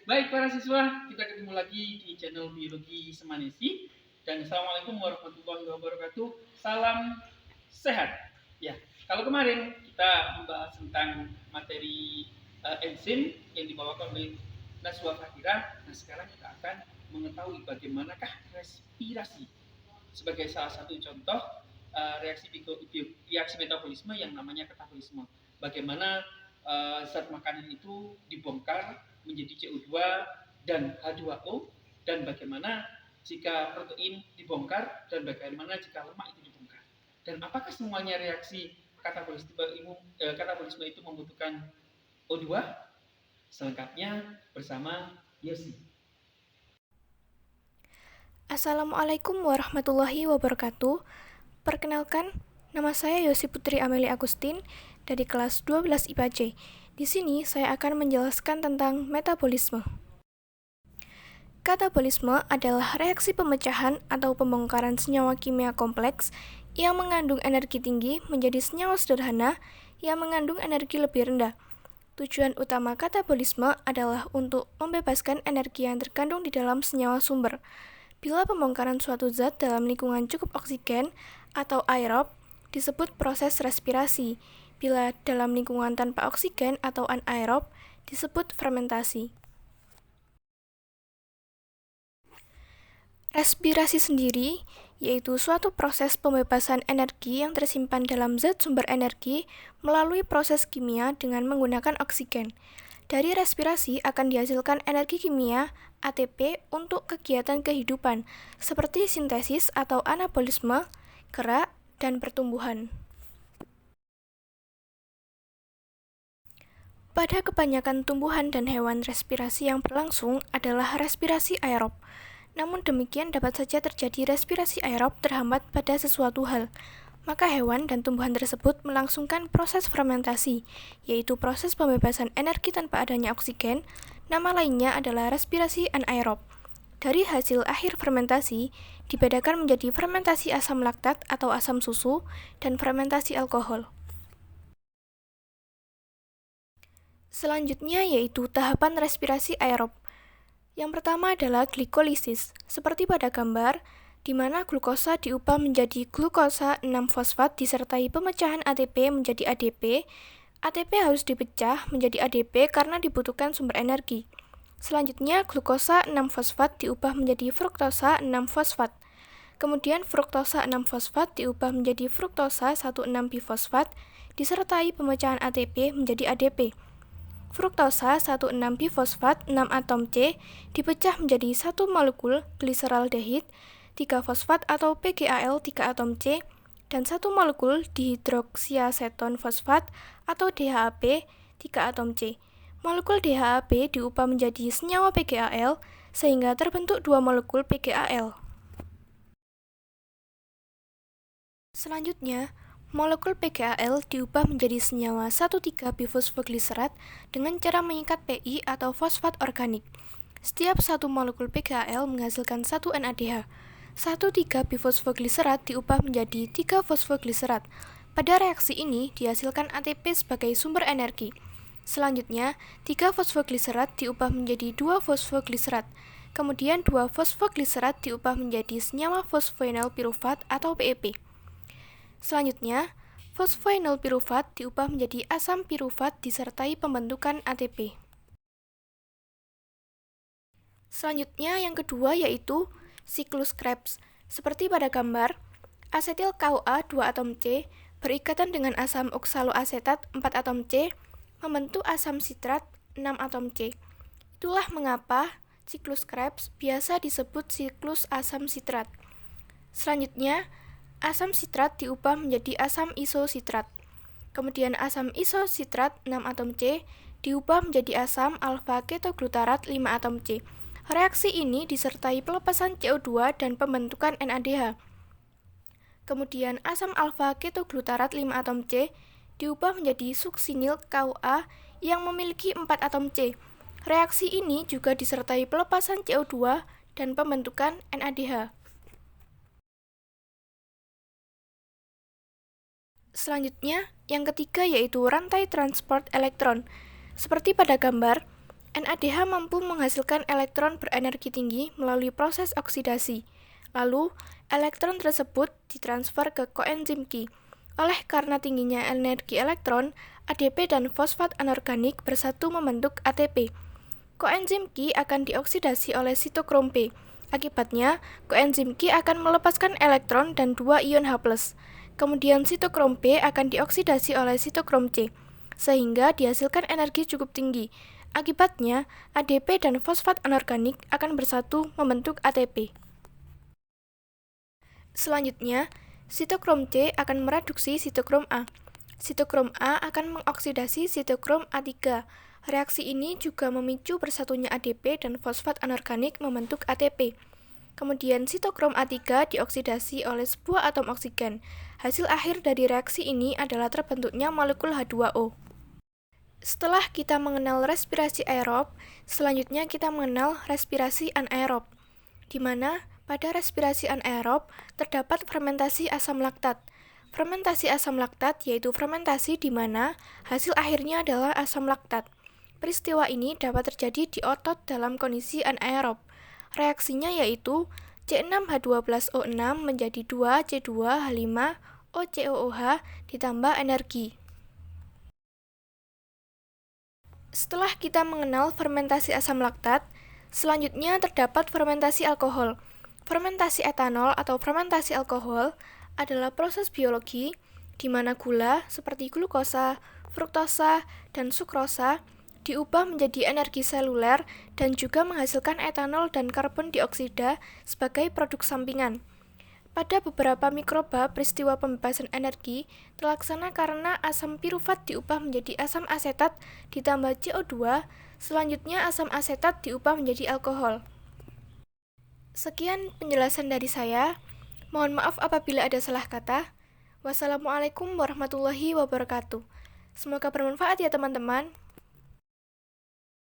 Baik para siswa, kita ketemu lagi di channel Biologi Semanisi. Dan Assalamualaikum warahmatullahi wabarakatuh. Salam sehat. Ya, kalau kemarin kita membahas tentang materi enzim yang dibawakan oleh Naswa Fakira. Nah, sekarang kita akan mengetahui bagaimanakah respirasi sebagai salah satu contoh reaksi metabolisme yang namanya katabolisme. Bagaimana zat makanan itu dibongkar menjadi CO2 dan H2O, dan bagaimana jika protein dibongkar dan bagaimana jika lemak itu dibongkar. Dan apakah semuanya reaksi katabolisme itu membutuhkan O2? Selengkapnya bersama Yosi. Assalamualaikum warahmatullahi wabarakatuh. Perkenalkan, nama saya Yosi Putri Amelia Agustin dari kelas 12 IPA C. Di sini saya akan menjelaskan tentang metabolisme. Katabolisme adalah reaksi pemecahan atau pembongkaran senyawa kimia kompleks yang mengandung energi tinggi menjadi senyawa sederhana yang mengandung energi lebih rendah. Tujuan utama katabolisme adalah untuk membebaskan energi yang terkandung di dalam senyawa sumber. Bila pembongkaran suatu zat dalam lingkungan cukup oksigen atau aerob, disebut proses respirasi. Bila dalam lingkungan tanpa oksigen atau anaerob, disebut fermentasi. Respirasi sendiri yaitu suatu proses pembebasan energi yang tersimpan dalam zat sumber energi melalui proses kimia dengan menggunakan oksigen. Dari respirasi akan dihasilkan energi kimia ATP untuk kegiatan kehidupan seperti sintesis atau anabolisme, gerak, dan pertumbuhan. Pada kebanyakan tumbuhan dan hewan, respirasi yang berlangsung adalah respirasi aerob. Namun demikian dapat saja terjadi respirasi aerob terhambat pada sesuatu hal. Maka hewan dan tumbuhan tersebut melangsungkan proses fermentasi, yaitu proses pembebasan energi tanpa adanya oksigen. Nama lainnya adalah respirasi anaerob. Dari hasil akhir fermentasi, dibedakan menjadi fermentasi asam laktat atau asam susu dan fermentasi alkohol. Selanjutnya yaitu tahapan respirasi aerob. Yang pertama adalah glikolisis, seperti pada gambar, di mana glukosa diubah menjadi glukosa 6-fosfat disertai pemecahan ATP menjadi ADP. ATP harus dipecah menjadi ADP karena dibutuhkan sumber energi. Selanjutnya, glukosa 6-fosfat diubah menjadi fruktosa 6-fosfat. Kemudian fruktosa 6-fosfat diubah menjadi fruktosa 1,6-bifosfat disertai pemecahan ATP menjadi ADP. Fruktosa 1,6-bifosfat 6 atom C dipecah menjadi 1 molekul gliseraldehid 3 fosfat atau PGAL 3 atom C dan 1 molekul dihidroksiaseton fosfat atau DHAP 3 atom C. Molekul DHAP diubah menjadi senyawa PGAL sehingga terbentuk 2 molekul PGAL. Selanjutnya, molekul PGAL diubah menjadi senyawa 1,3-bifosfogliserat dengan cara mengikat PI atau fosfat organik. Setiap satu molekul PGAL menghasilkan 1 NADH. 1,3-bifosfogliserat diubah menjadi 3 fosfogliserat. Pada reaksi ini dihasilkan ATP sebagai sumber energi. Selanjutnya, 3 fosfogliserat diubah menjadi 2 fosfogliserat. Kemudian 2 fosfogliserat diubah menjadi senyawa fosfoenol pirufat atau PEP. Selanjutnya, fosfoenol pirufat diubah menjadi asam pirufat disertai pembentukan ATP. Selanjutnya yang kedua yaitu siklus Krebs. Seperti pada gambar, asetil CoA 2 atom C berikatan dengan asam oksaloasetat 4 atom C membentuk asam sitrat 6 atom C. Itulah mengapa siklus Krebs biasa disebut siklus asam sitrat. Selanjutnya, asam sitrat diubah menjadi asam isositrat. Kemudian asam isositrat 6 atom C diubah menjadi asam alfa-ketoglutarat 5 atom C. Reaksi ini disertai pelepasan CO2 dan pembentukan NADH. Kemudian asam alfa-ketoglutarat 5 atom C diubah menjadi suksinil CoA yang memiliki 4 atom C. Reaksi ini juga disertai pelepasan CO2 dan pembentukan NADH. Selanjutnya, yang ketiga yaitu rantai transport elektron. Seperti pada gambar, NADH mampu menghasilkan elektron berenergi tinggi melalui proses oksidasi. Lalu, elektron tersebut ditransfer ke koenzim Qi. Oleh karena tingginya energi elektron, ADP dan fosfat anorganik bersatu membentuk ATP. Koenzim Qi akan dioksidasi oleh sitokrom P. Akibatnya, koenzim Qi akan melepaskan elektron dan 2 ion H+. Kemudian sitokrom P akan dioksidasi oleh sitokrom C, sehingga dihasilkan energi cukup tinggi. Akibatnya, ADP dan fosfat anorganik akan bersatu membentuk ATP. Selanjutnya, sitokrom C akan mereduksi sitokrom A. Sitokrom A akan mengoksidasi sitokrom A3. Reaksi ini juga memicu bersatunya ADP dan fosfat anorganik membentuk ATP. Kemudian sitokrom A3 dioksidasi oleh sebuah atom oksigen. Hasil akhir dari reaksi ini adalah terbentuknya molekul H2O. Setelah kita mengenal respirasi aerob, selanjutnya kita mengenal respirasi anaerob, di mana pada respirasi anaerob terdapat fermentasi asam laktat. Fermentasi asam laktat yaitu fermentasi di mana hasil akhirnya adalah asam laktat. Peristiwa ini dapat terjadi di otot dalam kondisi anaerob. Reaksinya yaitu C6H12O6 menjadi 2C2H5OCOOH ditambah energi. Setelah kita mengenal fermentasi asam laktat, selanjutnya terdapat fermentasi alkohol. Fermentasi etanol atau fermentasi alkohol adalah proses biologi di mana gula seperti glukosa, fruktosa, dan sukrosa diubah menjadi energi seluler dan juga menghasilkan etanol dan karbon dioksida sebagai produk sampingan. Pada beberapa mikroba, peristiwa pembebasan energi terlaksana karena asam pirufat diubah menjadi asam asetat ditambah CO2, selanjutnya asam asetat diubah menjadi alkohol. Sekian penjelasan dari saya. Mohon maaf apabila ada salah kata. Wassalamualaikum warahmatullahi wabarakatuh. Semoga bermanfaat ya teman-teman.